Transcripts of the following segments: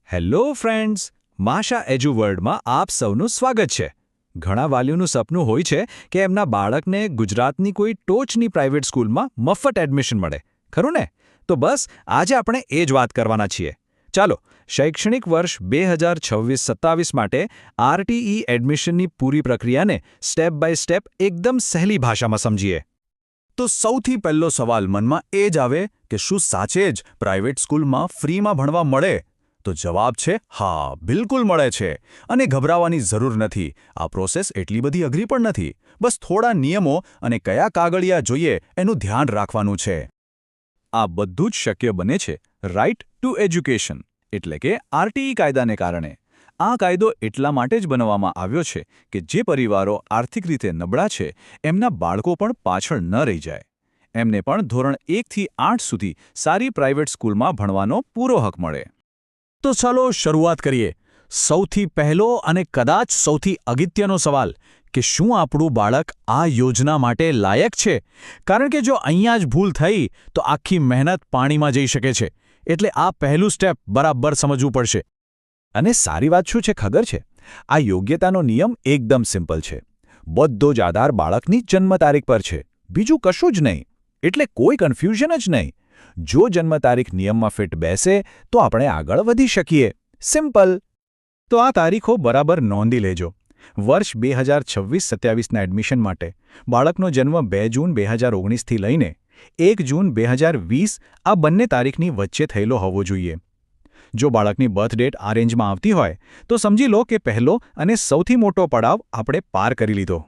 Hello friends, Masha એજ્યુ વર્લ્ડમાં આપ સૌનું સ્વાગત છે. ઘણા વાલીઓનું સપનું હોય છે કે એમના બાળકને ગુજરાતની કોઈ ટોચની પ્રાઇવેટ સ્કૂલમાં મફત એડમિશન મળે, ખરું ને? તો બસ આજે આપણે એ જ વાત કરવાના છીએ. ચાલો, શૈક્ષણિક વર્ષ 2026-27 માટે આરટીઈ એડમિશનની પૂરી પ્રક્રિયાને સ્ટેપ બાય સ્ટેપ એકદમ સહેલી ભાષામાં સમજીએ. તો સૌથી પહેલો સવાલ મનમાં એ જ આવે કે શું સાચે જ પ્રાઇવેટ સ્કૂલમાં ફ્રીમાં ભણવા મળે? તો જવાબ છે હા, બિલકુલ મળે છે. અને ગભરાવાની જરૂર નથી. આ પ્રોસેસ એટલી બધી અઘરી પણ નથી. બસ થોડા નિયમો અને કયા કાગળિયા જોઈએ એનું ધ્યાન રાખવાનું છે. આ બધું જ શક્ય બને છે રાઇટ ટુ એજ્યુકેશન એટલે કે આરટીઈ કાયદાને કારણે. આ કાયદો એટલા માટે જ બનાવવામાં આવ્યો છે કે જે પરિવારો આર્થિક રીતે નબળા છે એમના બાળકો પણ પાછળ ન રહી જાય. એમને પણ ધોરણ 1 થી 8 સુધી સારી પ્રાઇવેટ સ્કૂલમાં ભણવાનો પૂરો હક મળે. તો ચાલો શરૂઆત કરીએ. સૌથી પહેલો અને કદાચ સૌથી અગત્યનો સવાલ કે શું આપણું બાળક આ યોજના માટે લાયક છે? કારણ કે જો અહીંયા જ ભૂલ થઈ તો આખી મહેનત પાણીમાં જઈ શકે છે. એટલે આ પહેલું સ્ટેપ બરાબર સમજવું પડશે. અને સારી વાત શું છે ખબર છે? આ યોગ્યતાનો નિયમ એકદમ સિમ્પલ છે. બધો જ આધાર બાળકની જન્મ તારીખ પર છે, બીજું કશું જ નહીં. એટલે કોઈ કન્ફ્યુઝન જ નહીં. જો જન્મ તારીખ નિયમમાં ફિટ બેસે તો આપણે આગળ વધી શકીએ. સિમ્પલ. તો આ તારીખો બરાબર નોંધી લેજો. વર્ષ 2026-27ના એડમિશન માટે બાળકનો જન્મ 2 જૂન 2019થી લઈને 1 જૂન 2020 આ બંને તારીખની વચ્ચે થયેલો હોવો જોઈએ. જો બાળકની બર્થ ડેટ આ રેન્જમાં આવતી હોય તો સમજી લો કે પહેલો અને સૌથી મોટો પડાવ આપણે પાર કરી લીધો.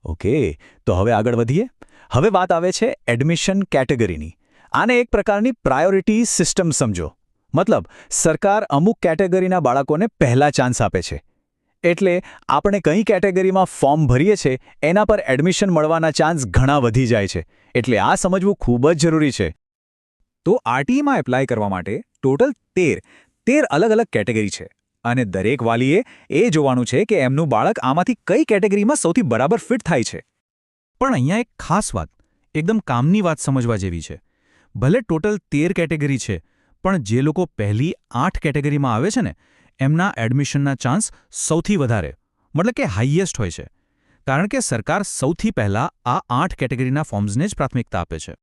ઓકે, તો હવે આગળ વધીએ. હવે વાત આવે છે એડમિશન કેટેગરીની. આને એક પ્રકારની પ્રાયોરિટી સિસ્ટમ સમજો. મતલબ સરકાર અમુક કેટેગરીના બાળકોને પહેલા ચાન્સ આપે છે. એટલે આપણે કઈ કેટેગરીમાં ફોર્મ ભરીએ છીએ એના પર એડમિશન મળવાના ચાન્સ ઘણા વધી જાય છે. એટલે આ સમજવું ખૂબ જ જરૂરી છે. તો આરટીઈમાં એપ્લાય કરવા માટે ટોટલ 13 અલગ અલગ કેટેગરી છે. અને દરેક વાલીએ એ જોવાનું છે કે એમનું બાળક આમાંથી કઈ કેટેગરીમાં સૌથી બરાબર ફિટ થાય છે. પણ અહીંયા એક ખાસ વાત, એકદમ કામની વાત સમજવા જેવી છે. ભલે ટોટલ 13 કેટેગરી છે, પણ જે લોકો પહેલી 8 કેટેગરીમાં આવે છે ને એમના એડમિશનના ચાન્સ સૌથી વધારે, મતલબ કે હાઈએસ્ટ હોય છે. કારણ કે સરકાર સૌથી પહેલાં આ 8 કેટેગરીના ફોર્મ્સને જ પ્રાથમિકતા આપે છે.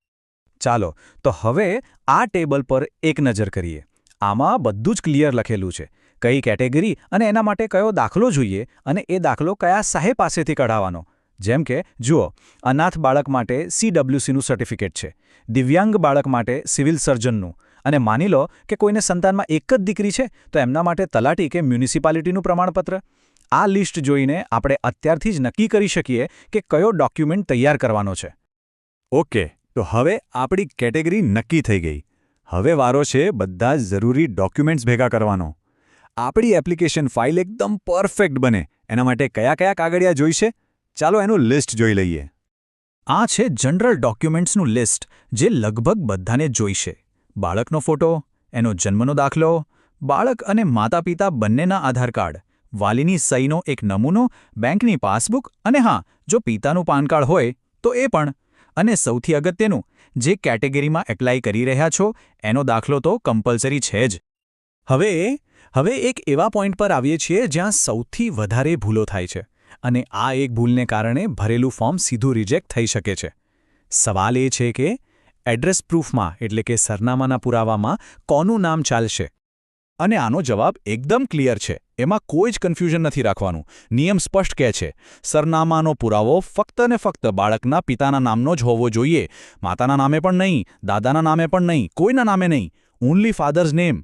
ચાલો, તો હવે આ ટેબલ પર એક નજર કરીએ. આમાં બધું જ ક્લિયર લખેલું છે. કઈ કેટેગરી અને એના માટે કયો દાખલો જોઈએ અને એ દાખલો કયા સાહેબ પાસેથી કઢાવવાનો. જેમ કે જુઓ, અનાથ બાળક માટે CWCનું સર્ટિફિકેટ છે, દિવ્યાંગ બાળક માટે સિવિલ સર્જનનું, અને માની લો કે કોઈને સંતાનમાં એક જ દીકરી છે તો એમના માટે તલાટી કે મ્યુનિસિપાલિટીનું પ્રમાણપત્ર. આ લિસ્ટ જોઈને આપણે અત્યારથી જ નક્કી કરી શકીએ કે કયો ડોક્યુમેન્ટ તૈયાર કરવાનો છે. ઓકે, તો હવે આપણી કેટેગરી નક્કી થઈ ગઈ. હવે વારો છે બધા જરૂરી ડોક્યુમેન્ટ્સ ભેગા કરવાનો. આપણી એપ્લિકેશન ફાઇલ એકદમ પરફેક્ટ બને એના માટે કયા કયા કાગળિયા જોઈશે? ચાલો એનું લિસ્ટ જોઈ લઈએ. આ છે જનરલ ડોક્યુમેન્ટ્સનું લિસ્ટ જે લગભગ બધાને જોઈશે. બાળકનો ફોટો, એનો જન્મનો દાખલો, બાળક અને માતા પિતા બંનેના આધાર કાર્ડ, વાલીની સહીનો એક નમૂનો, બેંકની પાસબુક અને હા, જો પિતાનું પાન કાર્ડ હોય તો એ પણ. અને સૌથી અગત્યનું, જે કેટેગરીમાં એપ્લાય કરી રહ્યા છો એનો દાખલો તો કમ્પલસરી છે જ. હવે એક એવા પોઈન્ટ પર આવીએ છીએ જ્યાં સૌથી વધારે ભૂલો થાય છે. અને આ એક ભૂલને કારણે ભરેલું ફોર્મ સીધું રિજેક્ટ થઈ શકે છે. સવાલ એ છે કે એડ્રેસ પ્રૂફમાં એટલે કે સરનામાના પુરાવામાં કોનું નામ ચાલશે? અને આનો જવાબ એકદમ ક્લિયર છે. એમાં કોઈ જ કન્ફ્યુઝન નથી રાખવાનું. નિયમ સ્પષ્ટ કહે છે, સરનામાનો પુરાવો ફક્ત ને ફક્ત બાળકના પિતાના નામનો જ હોવો જોઈએ. માતાના નામે પણ નહીં, દાદાના નામે પણ નહીં, કોઈના નામે નહીં. Only father's name.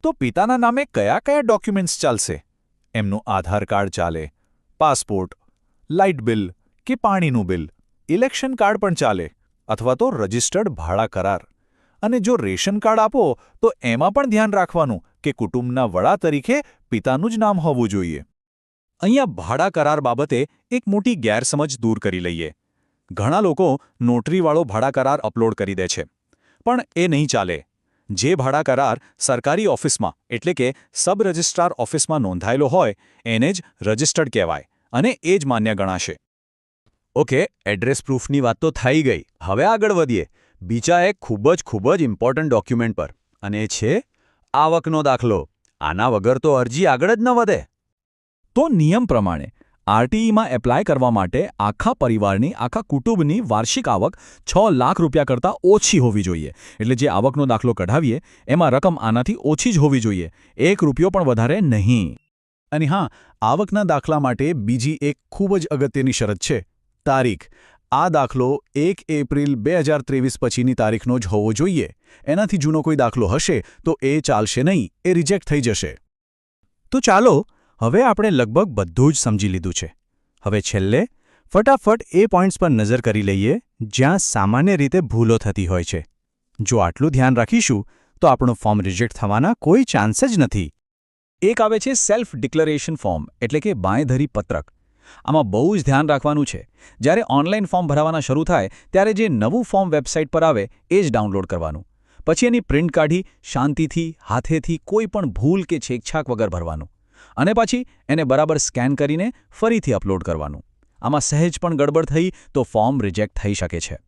તો પિતાના નામે કયા કયા ડોક્યુમેન્ટ્સ ચાલશે? એમનું આધાર કાર્ડ ચાલે, પાસપોર્ટ, લાઇટ બિલ કે પાણીનું બિલ, ઇલેક્શન કાર્ડ પણ ચાલે, અથવા તો રજિસ્ટર્ડ ભાડા કરાર. અને જો રેશન કાર્ડ આપો તો એમાં પણ ધ્યાન રાખવાનું કે કુટુંબના વડા તરીકે પિતાનું જ નામ હોવું જોઈએ. અહીંયા ભાડા કરાર બાબતે એક મોટી ગેરસમજ દૂર કરી લઈએ. ઘણા લોકો નોટરીવાળો ભાડા કરાર અપલોડ કરી દે છે. પણ એ નહીં ચાલે. જે ભાડા કરાર સરકારી ઓફિસમાં એટલે કે સબ રજિસ્ટ્રાર ઓફિસમાં નોંધાયેલો હોય એને જ રજિસ્ટર્ડ કહેવાય અને એ જ માન્ય ગણાશે. ઓકે, એડ્રેસ પ્રૂફની વાત તો થઈ ગઈ. હવે આગળ વધીએ બીજા એક ખૂબ જ ઇમ્પોર્ટન્ટ ડોક્યુમેન્ટ પર, અને એ છે આવકનો દાખલો. આના વગર તો અરજી આગળ જ ન વધે. તો નિયમ પ્રમાણે આરટીઈમાં એપ્લાય કરવા માટે આખા પરિવારની આખા કુટુંબની વાર્ષિક આવક 6 લાખ રૂપિયા કરતાં ઓછી હોવી જોઈએ. એટલે જે આવકનો દાખલો કઢાવીએ એમાં રકમ આનાથી ઓછી જ હોવી જોઈએ, 1 રૂપિયો પણ વધારે નહીં. અને હા, આવકના દાખલા માટે બીજી એક ખૂબ જ અગત્યની શરત છે, તારીખ. આ દાખલો 1 એપ્રિલ 2023 પછીની તારીખનો જ હોવો જોઈએ. એનાથી જૂનો કોઈ દાખલો હશે તો એ ચાલશે નહીં, એ રિજેક્ટ થઈ જશે. તો ચાલો હવે આપણે લગભગ બધું જ સમજી લીધું છે. હવે છેલ્લે ફટાફટ એ પોઈન્ટ્સ પર નજર કરી લઈએ જ્યાં સામાન્ય રીતે ભૂલો થતી હોય છે. જો આટલું ધ્યાન રાખીશું તો આપણું ફોર્મ રિજેક્ટ થવાના કોઈ ચાન્સ જ નથી. એક આવે છે સેલ્ફ ડિક્લેરેશન ફોર્મ, એટલે કે બાંયધરી પત્રક. આમાં બહુ જ ધ્યાન રાખવાનું છે. જ્યારે ઓનલાઈન ફોર્મ ભરવાના શરૂ થાય ત્યારે જે નવું ફોર્મ વેબસાઇટ પર આવે એ જ ડાઉનલોડ કરવાનું. પછી એની પ્રિન્ટ કાઢી શાંતિથી હાથેથી કોઈ પણ ભૂલ કે છેકછાક વગર ભરવાનું. અને પછી એને બરાબર સ્કેન કરીને ફરીથી અપલોડ કરવાનું. આમાં સહેજ પણ ગડબડ થઈ તો ફોર્મ રિજેક્ટ થઈ શકે છે.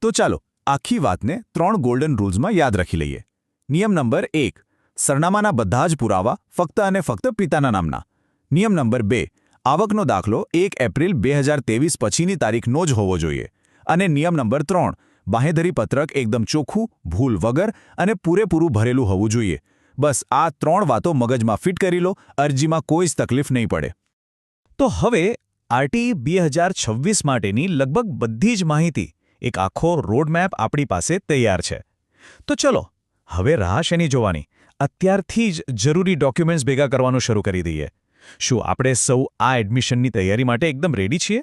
તો ચાલો આખી વાતને 3 ગોલ્ડન રૂલ્સમાં યાદ રાખી લઈએ. નિયમ નંબર 1, સરનામાના બધા જ પુરાવા ફક્ત અને ફક્ત પિતાના નામના. નિયમ નંબર 2, આવકનો દાખલો 1 એપ્રિલ 2023 પછીની તારીખનો જ હોવો જોઈએ. અને નિયમ નંબર 3, બાંહેધરી પત્રક એકદમ ચોખ્ખું, ભૂલ વગર અને પૂરેપૂરું ભરેલું હોવું જોઈએ. બસ આ 3 વાતો મગજમાં ફિટ કરી લો, અરજીમાં કોઈ જ તકલીફ નહીં પડે. તો હવે આરટીઈ 2026 માટેની લગભગ બધી જ માહિતી, એક આખો રોડમેપ આપણી પાસે તૈયાર છે. તો ચલો હવે રાહ શેની જોવાની, અત્યારથી જ જરૂરી ડોક્યુમેન્ટ્સ ભેગા કરવાનું શરૂ કરી દઈએ. શું આપણે સૌ આ એડમિશનની તૈયારી માટે એકદમ રેડી છીએ?